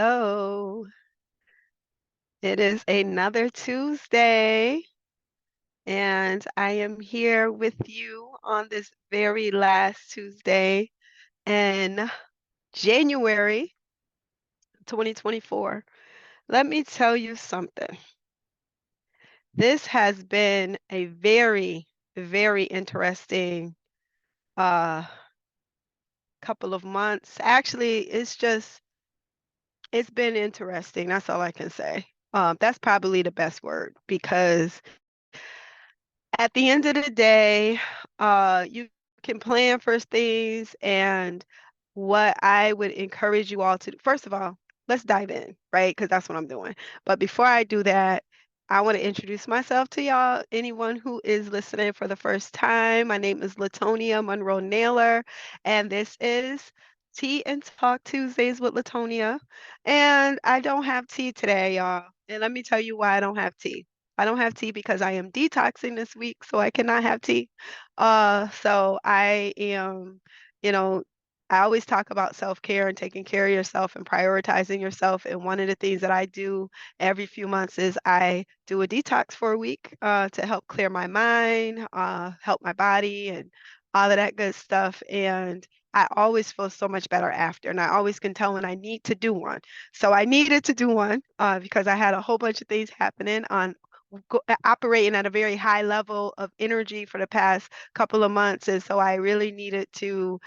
Hello. It is another Tuesday, and I am here with you on this very last Tuesday in January 2024. Let me tell you something. This has been a very, very interesting uh couple of months. Actually, it's been interesting. That's all I can say. That's probably the best word because at the end of the day, you can plan for things, and what I would encourage you all to do, first of all, let's dive in, right? Because that's what I'm doing. But before I do that, I want to introduce myself to y'all. Anyone who is listening for the first time, my name is LaTonia Monroe Naylor, and this is Tea and Talk Tuesdays with LaTonia. And I don't have tea today, y'all. And let me tell you why I don't have tea. I don't have tea because I am detoxing this week, so I cannot have tea. So I am, you know, I always talk about self-care and taking care of yourself and prioritizing yourself. And one of the things that I do every few months is I do a detox for a week to help clear my mind, help my body, and all of that good stuff. And I always feel so much better after, and I always can tell when I need to do one. So I needed to do one because I had a whole bunch of things happening on operating at a very high level of energy for the past couple of months. And so I really needed to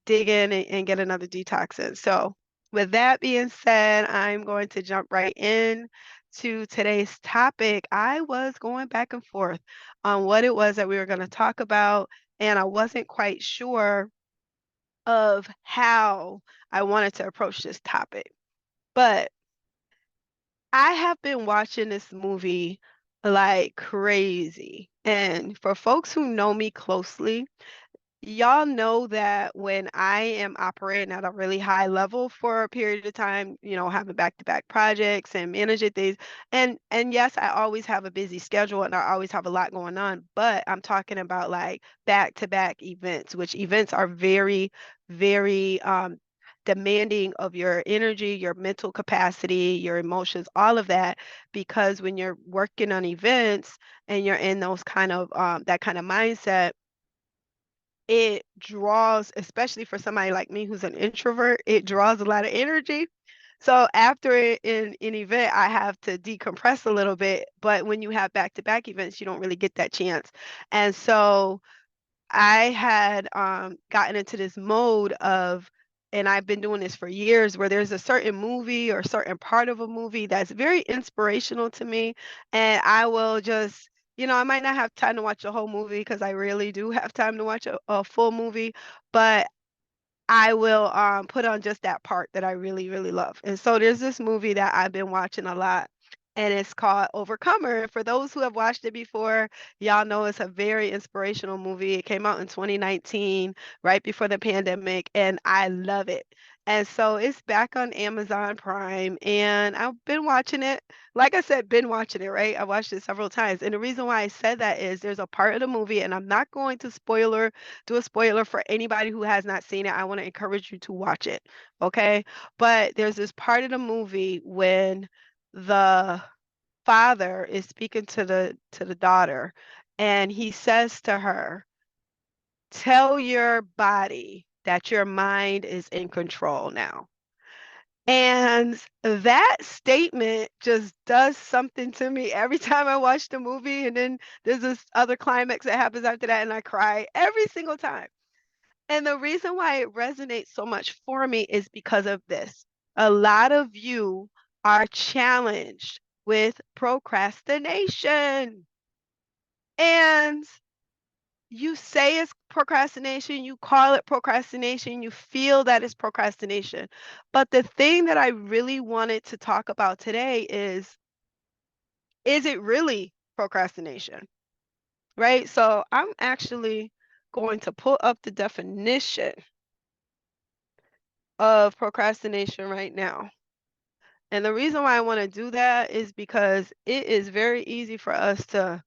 dig in and get another detox in. So with that being said, I'm going to jump right in to today's topic. I was going back and forth on what it was that we were going to talk about, and I wasn't quite sure of how I wanted to approach this topic. But I have been watching this movie like crazy. And for folks who know me closely, y'all know that when I am operating at a really high level for a period of time, having back-to-back projects and managing things, and yes, I always have a busy schedule and I always have a lot going on, but I'm talking about like back-to-back events, which events are very, very demanding of your energy, your mental capacity, your emotions, all of that, because when you're working on events and you're in those kind of that kind of mindset, it draws, especially for somebody like me who's an introvert, it draws a lot of energy. So after an event, I have to decompress a little bit. But when you have back-to-back events, you don't really get that chance. And so I had gotten into this mode of, and I've been doing this for years, where there's a certain movie or certain part of a movie that's very inspirational to me. And I will just, I might not have time to watch a whole movie because I really do have time to watch a full movie, but I will put on just that part that I really, really love. And so there's this movie that I've been watching a lot, and it's called Overcomer. For those who have watched it before, y'all know it's a very inspirational movie. It came out in 2019, right before the pandemic, and I love it. And so it's back on Amazon Prime, and I've been watching it. Like I said, been watching it, right? I watched it several times. And the reason why I said that is there's a part of the movie, and I'm not going to do a spoiler for anybody who has not seen it. I want to encourage you to watch it, okay? But there's this part of the movie when the father is speaking to the daughter, and he says to her, "Tell your body that your mind is in control now." And that statement just does something to me every time I watch the movie. And then there's this other climax that happens after that, and I cry every single time. And the reason why it resonates so much for me is because of this. A lot of you are challenged with procrastination. And you say it's procrastination, you call it procrastination, you feel that it's procrastination. But the thing that I really wanted to talk about today is it really procrastination? Right? So I'm actually going to pull up the definition of procrastination right now. And the reason why I want to do that is because it is very easy for us to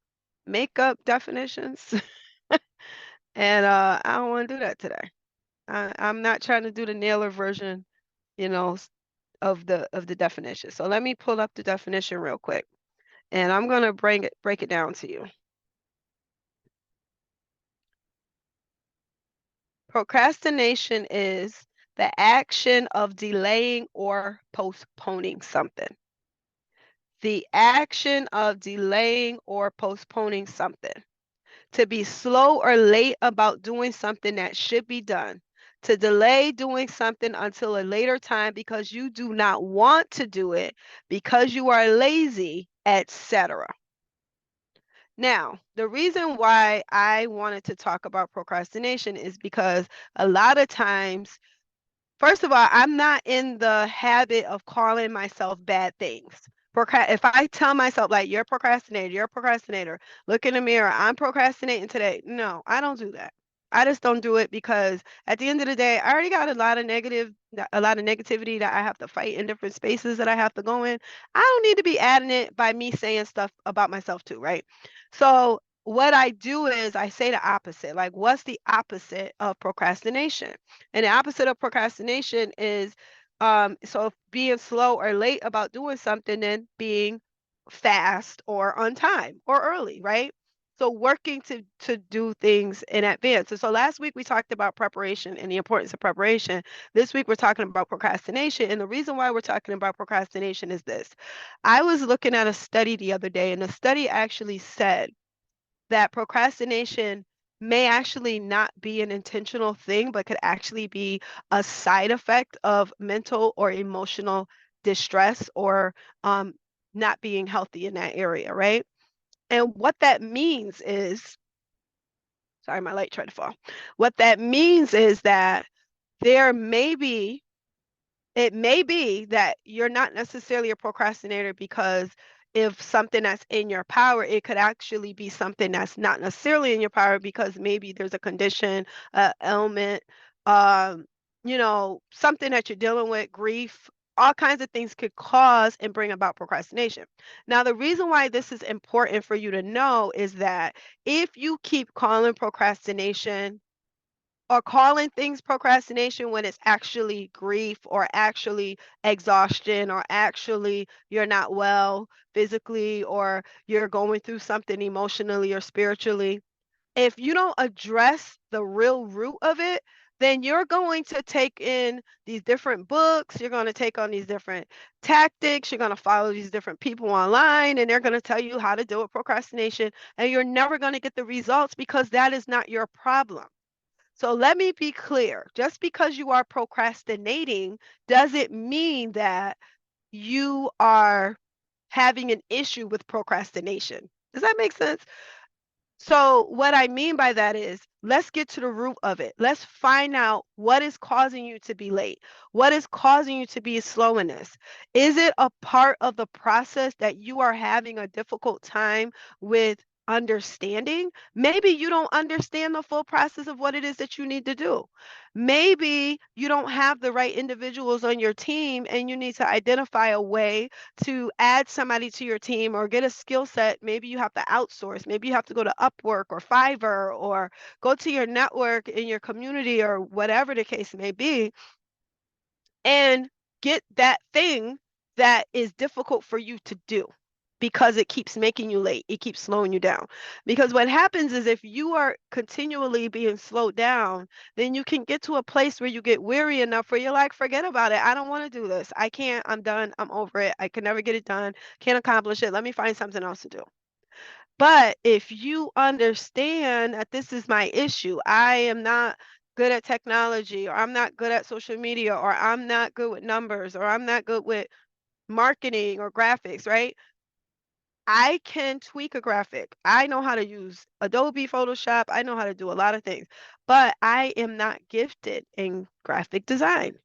make up definitions. And I don't want to do that today. I'm not trying to do the Naylor version, you know, of the definition. So let me pull up the definition real quick, and I'm going to break it down to you. Procrastination is the action of delaying or postponing something. The action of delaying or postponing something. To be slow or late about doing something that should be done. To delay doing something until a later time because you do not want to do it, because you are lazy, etc. Now, the reason why I wanted to talk about procrastination is because a lot of times, first of all, I'm not in the habit of calling myself bad things. If I tell myself, like, you're a procrastinator, look in the mirror, I'm procrastinating today. No, I don't do that. I just don't do it because at the end of the day, I already got a lot of negativity that I have to fight in different spaces that I have to go in. I don't need to be adding it by me saying stuff about myself too, right? So what I do is I say the opposite. Like, what's the opposite of procrastination? And the opposite of procrastination is so being slow or late about doing something and being fast or on time or early, right? So working to do things in advance. And so last week we talked about preparation and the importance of preparation. This week we're talking about procrastination. And the reason why we're talking about procrastination is this. I was looking at a study the other day, and the study actually said that procrastination may actually not be an intentional thing, but could actually be a side effect of mental or emotional distress or not being healthy in that area, right? And what that means is, sorry, my light tried to fall. What that means is that there may be it may be that you're not necessarily a procrastinator because if something that's in your power, it could actually be something that's not necessarily in your power because maybe there's a condition, ailment, um, something that you're dealing with, grief, all kinds of things could cause and bring about procrastination. Now, the reason why this is important for you to know is that if you keep calling procrastination or calling things procrastination when it's actually grief or actually exhaustion or actually you're not well physically or you're going through something emotionally or spiritually. If you don't address the real root of it, then you're going to take in these different books, you're going to take on these different tactics, you're going to follow these different people online, and they're going to tell you how to deal with procrastination, and you're never going to get the results because that is not your problem. So let me be clear. Just because you are procrastinating doesn't mean that you are having an issue with procrastination. Does that make sense? So what I mean by that is let's get to the root of it. Let's find out what is causing you to be late. What is causing you to be slow in this? Is it a part of the process that you are having a difficult time with understanding? Maybe you don't understand the full process of what it is that you need to do. Maybe you don't have the right individuals on your team and you need to identify a way to add somebody to your team or get a skill set. Maybe you have to outsource. Maybe you have to go to Upwork or Fiverr or go to your network in your community or whatever the case may be and get that thing that is difficult for you to do because it keeps making you late. It keeps slowing you down. Because what happens is if you are continually being slowed down, then you can get to a place where you get weary enough where you're like, forget about it. I don't want to do this. I can't. I'm done. I'm over it. I can never get it done. Can't accomplish it. Let me find something else to do. But if you understand that this is my issue, I am not good at technology, or I'm not good at social media, or I'm not good with numbers, or I'm not good with marketing or graphics, right? I can tweak a graphic. I know how to use Adobe Photoshop. I know how to do a lot of things, but I am not gifted in graphic design.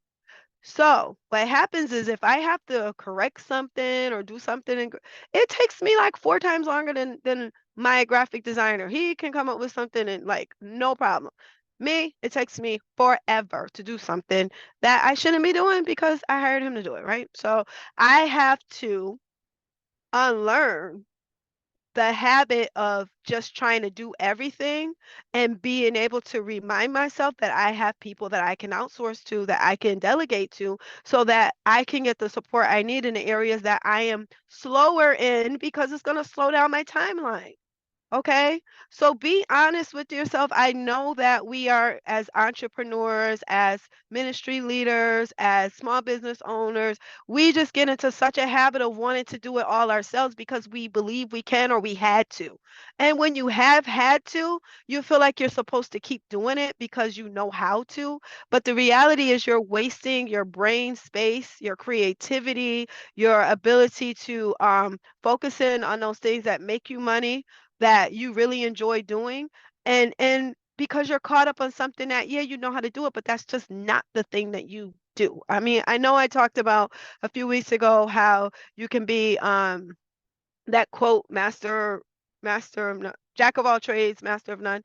So what happens is if I have to correct something or do something, it takes me like 4 times longer than my graphic designer. He can come up with something and like no problem. Me, it takes me forever to do something that I shouldn't be doing because I hired him to do it, right? So I have to unlearn the habit of just trying to do everything and being able to remind myself that I have people that I can outsource to, that I can delegate to, so that I can get the support I need in the areas that I am slower in because it's going to slow down my timeline. Okay. So be honest with yourself. I know that we are, as entrepreneurs, as ministry leaders, as small business owners, we just get into such a habit of wanting to do it all ourselves because we believe we can or we had to. And when you have had to, you feel like you're supposed to keep doing it because you know how to. But the reality is you're wasting your brain space, your creativity, your ability to focus in on those things that make you money, that you really enjoy doing, and because you're caught up on something that, yeah, you know how to do it, but that's just not the thing that you do. I mean, I know I talked about a few weeks ago how you can be that quote, master of none, jack of all trades, master of none.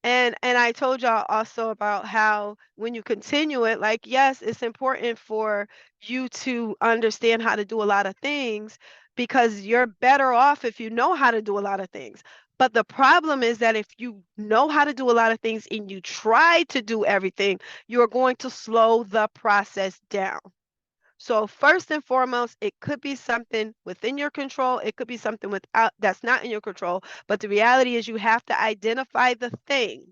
And I told y'all also about how when you continue it, like, yes, it's important for you to understand how to do a lot of things because you're better off if you know how to do a lot of things. But the problem is that if you know how to do a lot of things and you try to do everything, you're going to slow the process down. So first and foremost, it could be something within your control. It could be something without that's not in your control. But the reality is you have to identify the thing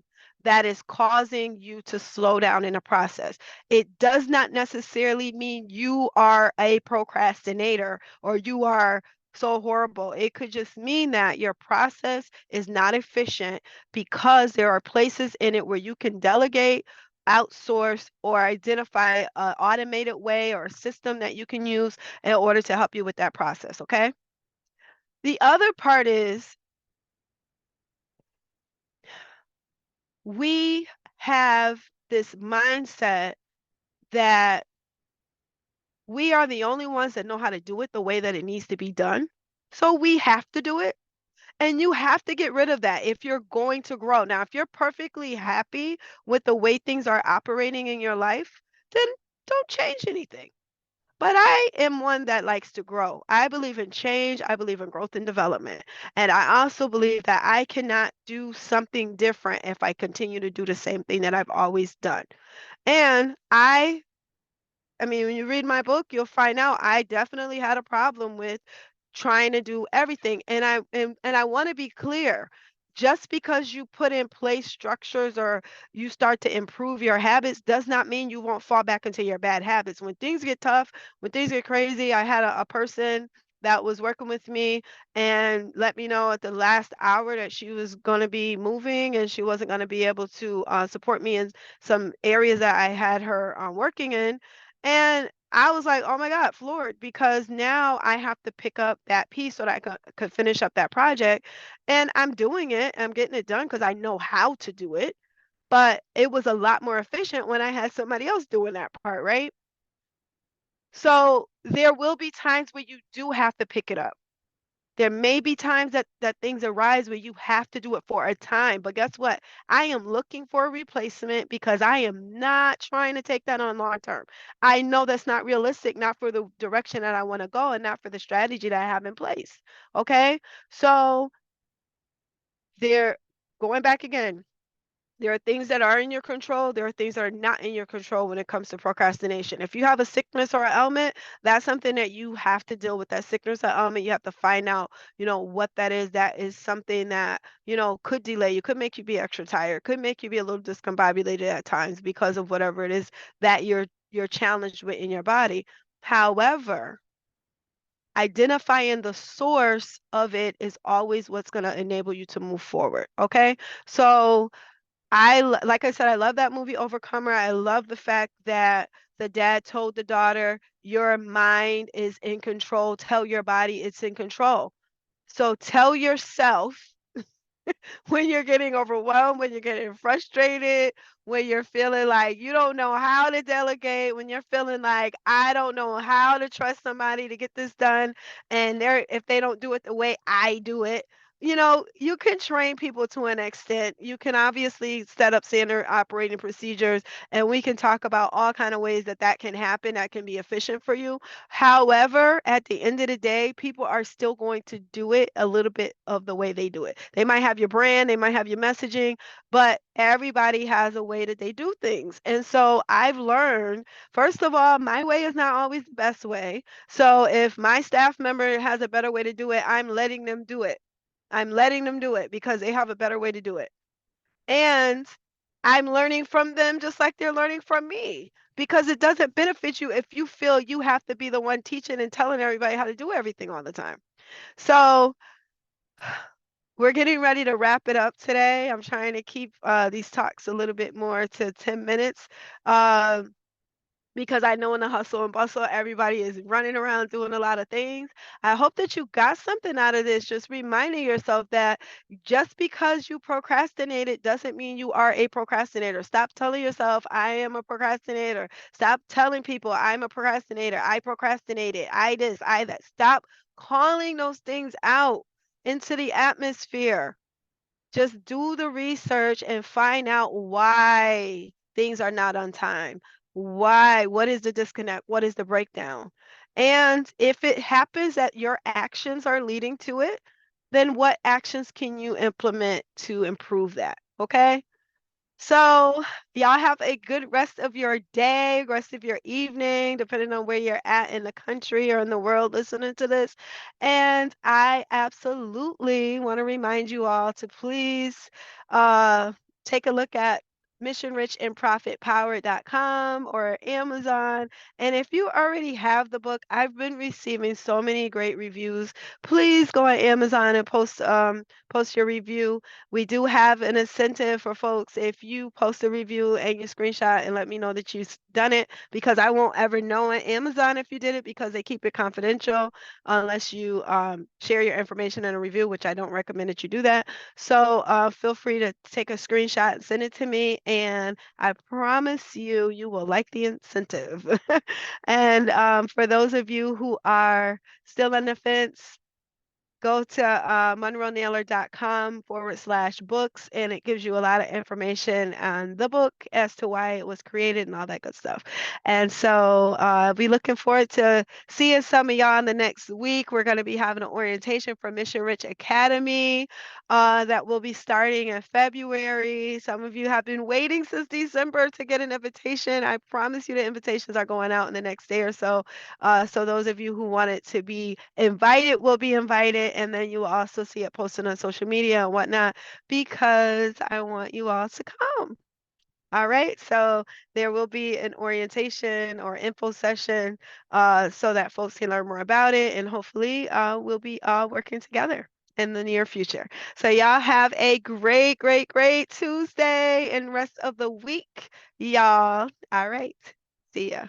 that is causing you to slow down in a process. It does not necessarily mean you are a procrastinator or you are so horrible. It could just mean that your process is not efficient because there are places in it where you can delegate, outsource, or identify an automated way or a system that you can use in order to help you with that process. Okay. The other part is we have this mindset that we are the only ones that know how to do it the way that it needs to be done. So we have to do it. And you have to get rid of that if you're going to grow. Now, if you're perfectly happy with the way things are operating in your life, then don't change anything. But I am one that likes to grow. I believe in change. I believe in growth and development. And I also believe that I cannot do something different if I continue to do the same thing that I've always done. And I mean, when you read my book, you'll find out I definitely had a problem with trying to do everything. And I want to be clear. Just because you put in place structures or you start to improve your habits does not mean you won't fall back into your bad habits. When things get tough, when things get crazy, I had a person that was working with me and let me know at the last hour that she was going to be moving and she wasn't going to be able to support me in some areas that I had her working in. And I was like, oh my God, floored, because now I have to pick up that piece so that I could finish up that project. And I'm doing it, I'm getting it done because I know how to do it. But it was a lot more efficient when I had somebody else doing that part, right? So there will be times where you do have to pick it up. There may be times that things arise where you have to do it for a time, but guess what? I am looking for a replacement because I am not trying to take that on long term. I know that's not realistic, not for the direction that I want to go and not for the strategy that I have in place. Okay? So there, going back again, there are things that are in your control. There are things that are not in your control when it comes to procrastination. If you have a sickness or an ailment, that's something that you have to deal with. That sickness or ailment, you have to find out, what that is. That is something that, could delay you, could make you be extra tired, could make you be a little discombobulated at times because of whatever it is that you're challenged with in your body. However, identifying the source of it is always what's going to enable you to move forward. Okay. So like I said, I love that movie Overcomer. I love the fact that the dad told the daughter, your mind is in control. Tell your body it's in control. So tell yourself when you're getting overwhelmed, when you're getting frustrated, when you're feeling like you don't know how to delegate, when you're feeling like I don't know how to trust somebody to get this done, and if they don't do it the way I do it, you can train people to an extent. You can obviously set up standard operating procedures, and we can talk about all kind of ways that that can happen, that can be efficient for you. However, at the end of the day, people are still going to do it a little bit of the way they do it. They might have your brand, they might have your messaging, but everybody has a way that they do things. And so I've learned, first of all, my way is not always the best way. So if my staff member has a better way to do it, I'm letting them do it. I'm letting them do it because they have a better way to do it. And I'm learning from them just like they're learning from me because it doesn't benefit you if you feel you have to be the one teaching and telling everybody how to do everything all the time. So we're getting ready to wrap it up today. I'm trying to keep these talks a little bit more to 10 minutes. Um, because I know in the hustle and bustle, everybody is running around doing a lot of things. I hope that you got something out of this, just reminding yourself that just because you procrastinated doesn't mean you are a procrastinator. Stop telling yourself, I am a procrastinator. Stop telling people, I'm a procrastinator. I procrastinated. I this, I that. Stop calling those things out into the atmosphere. Just do the research and find out why things are not on time. Why? What is the disconnect? What is the breakdown? And if it happens that your actions are leading to it, then what actions can you implement to improve that? Okay. So, y'all have a good rest of your day, rest of your evening, depending on where you're at in the country or in the world listening to this. And I absolutely want to remind you all to please take a look at missionrichandprofitpower.com or Amazon. And if you already have the book, I've been receiving so many great reviews. Please go on Amazon and post your review. We do have an incentive for folks if you post a review and you screenshot and let me know that you've done it, because I won't ever know on Amazon if you did it because they keep it confidential unless you share your information in a review, which I don't recommend that you do that. So feel free to take a screenshot and send it to me, and I promise you, you will like the incentive. And for those of you who are still on the fence, go to monroenailer.com/books, and it gives you a lot of information on the book as to why it was created and all that good stuff. And so be looking forward to seeing some of y'all in the next week. We're going to be having an orientation for Mission Rich Academy that will be starting in February. Some of you have been waiting since December to get an invitation. I promise you the invitations are going out in the next day or so. So those of you who wanted to be invited will be invited, and then you will also see it posted on social media and whatnot, because I want you all to come. All right, so there will be an orientation or info session so that folks can learn more about it, and hopefully we'll be all working together in the near future. So y'all have a great, great, great Tuesday and rest of the week, y'all. All right, see ya.